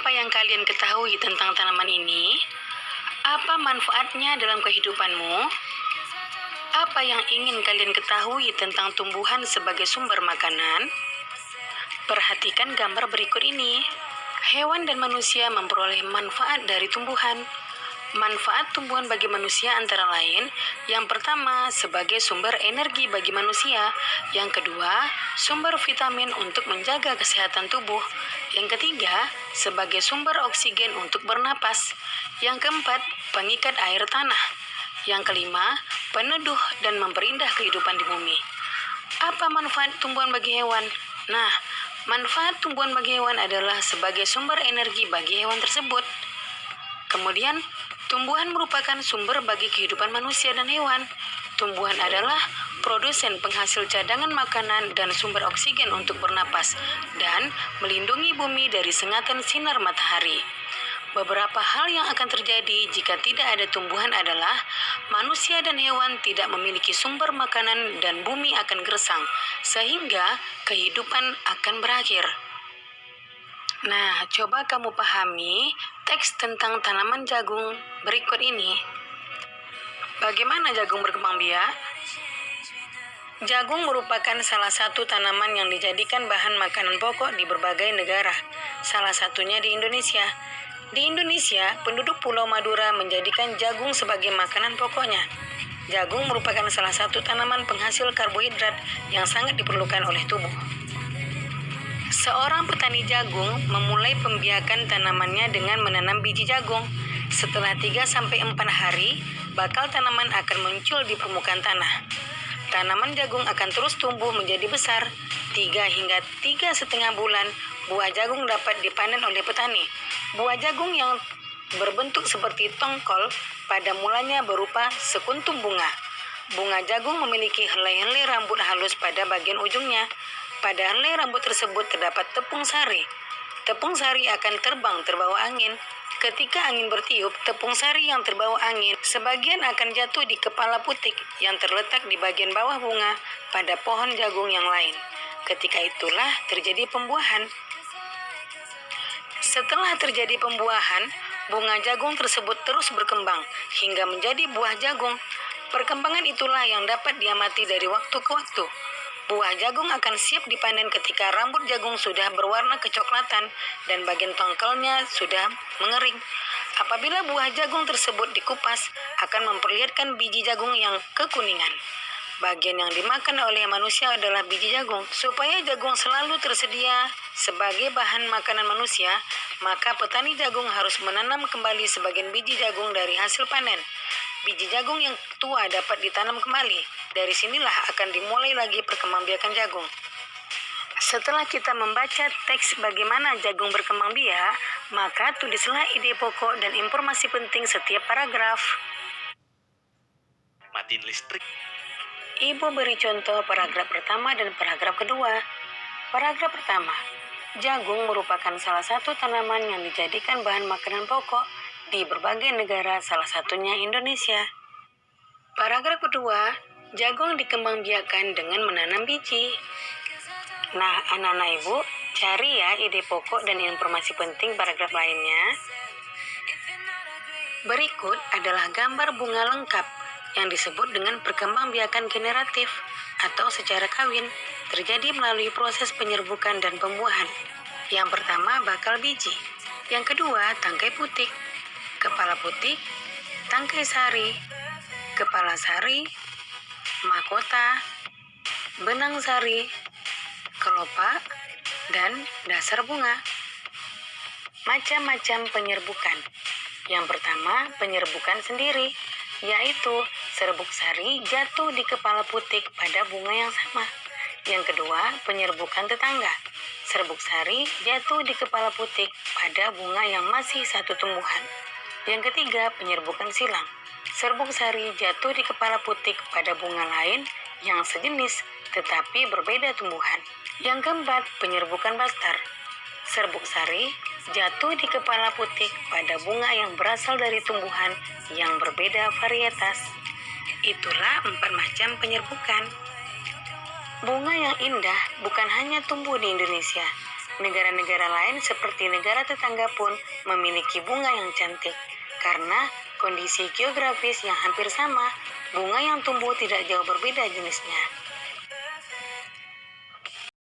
Apa yang kalian ketahui tentang tanaman ini? Apa manfaatnya dalam kehidupanmu? Apa yang ingin kalian ketahui tentang tumbuhan sebagai sumber makanan? Perhatikan gambar berikut ini. Hewan dan manusia memperoleh manfaat dari tumbuhan. Manfaat tumbuhan bagi manusia antara lain, yang pertama sebagai sumber energi bagi manusia, yang kedua sumber vitamin untuk menjaga kesehatan tubuh, yang ketiga sebagai sumber oksigen untuk bernapas, yang keempat pengikat air tanah, yang kelima peneduh dan memperindah kehidupan di bumi. Apa manfaat tumbuhan bagi hewan? Nah, manfaat tumbuhan bagi hewan adalah sebagai sumber energi bagi hewan tersebut. Kemudian, tumbuhan merupakan sumber bagi kehidupan manusia dan hewan. Tumbuhan adalah produsen penghasil cadangan makanan dan sumber oksigen untuk bernapas dan melindungi bumi dari sengatan sinar matahari. Beberapa hal yang akan terjadi jika tidak ada tumbuhan adalah manusia dan hewan tidak memiliki sumber makanan dan bumi akan gersang, sehingga kehidupan akan berakhir. Nah, coba kamu pahami teks tentang tanaman jagung berikut ini. Bagaimana jagung berkembang biak? Jagung merupakan salah satu tanaman yang dijadikan bahan makanan pokok di berbagai negara, salah satunya di Indonesia. Di Indonesia, penduduk Pulau Madura menjadikan jagung sebagai makanan pokoknya. Jagung merupakan salah satu tanaman penghasil karbohidrat yang sangat diperlukan oleh tubuh. Seorang petani jagung memulai pembiakan tanamannya dengan menanam biji jagung. Setelah 3-4 hari, bakal tanaman akan muncul di permukaan tanah. Tanaman jagung akan terus tumbuh menjadi besar. 3 hingga 3,5 bulan, buah jagung dapat dipanen oleh petani. Buah jagung yang berbentuk seperti tongkol pada mulanya berupa sekuntum bunga. Bunga jagung memiliki helai-helai rambut halus pada bagian ujungnya. Pada helai rambut tersebut terdapat tepung sari. Tepung sari akan terbang terbawa angin. Ketika angin bertiup, tepung sari yang terbawa angin sebagian akan jatuh di kepala putik yang terletak di bagian bawah bunga pada pohon jagung yang lain. Ketika itulah terjadi pembuahan. Setelah terjadi pembuahan, bunga jagung tersebut terus berkembang hingga menjadi buah jagung. Perkembangan itulah yang dapat diamati dari waktu ke waktu. Buah jagung akan siap dipanen ketika rambut jagung sudah berwarna kecoklatan dan bagian tongkolnya sudah mengering. Apabila buah jagung tersebut dikupas, akan memperlihatkan biji jagung yang kekuningan. Bagian yang dimakan oleh manusia adalah biji jagung. Supaya jagung selalu tersedia sebagai bahan makanan manusia, maka petani jagung harus menanam kembali sebagian biji jagung dari hasil panen. Biji jagung yang tua dapat ditanam kembali. Dari sinilah akan dimulai lagi perkembangbiakan jagung. Setelah kita membaca teks bagaimana jagung berkembang biak, maka tulislah ide pokok dan informasi penting setiap paragraf. Matiin listrik. Ibu beri contoh paragraf pertama dan paragraf kedua. Paragraf pertama, jagung merupakan salah satu tanaman yang dijadikan bahan makanan pokok di berbagai negara, salah satunya Indonesia. Paragraf kedua, jagung dikembangbiakkan dengan menanam biji. Nah, anak-anak ibu, cari ya ide pokok dan informasi penting paragraf lainnya. Berikut adalah gambar bunga lengkap yang disebut dengan perkembangbiakan generatif atau secara kawin, terjadi melalui proses penyerbukan dan pembuahan. Yang pertama, bakal biji. Yang kedua, tangkai putik, kepala putik, tangkai sari, kepala sari, mahkota, benang sari, kelopak, dan dasar bunga. Macam-macam penyerbukan. Yang pertama, penyerbukan sendiri, yaitu serbuk sari jatuh di kepala putik pada bunga yang sama. Yang kedua, penyerbukan tetangga. Serbuk sari jatuh di kepala putik pada bunga yang masih satu tumbuhan. Yang ketiga, penyerbukan silang. Serbuk sari jatuh di kepala putik pada bunga lain yang sejenis tetapi berbeda tumbuhan. Yang keempat, penyerbukan bastar. Serbuk sari jatuh di kepala putik pada bunga yang berasal dari tumbuhan yang berbeda varietas. Itulah 4 macam penyerbukan. Bunga yang indah bukan hanya tumbuh di Indonesia, Negara-negara lain seperti negara tetangga pun memiliki bunga yang cantik. Karena kondisi geografis yang hampir sama, bunga yang tumbuh tidak jauh berbeda jenisnya.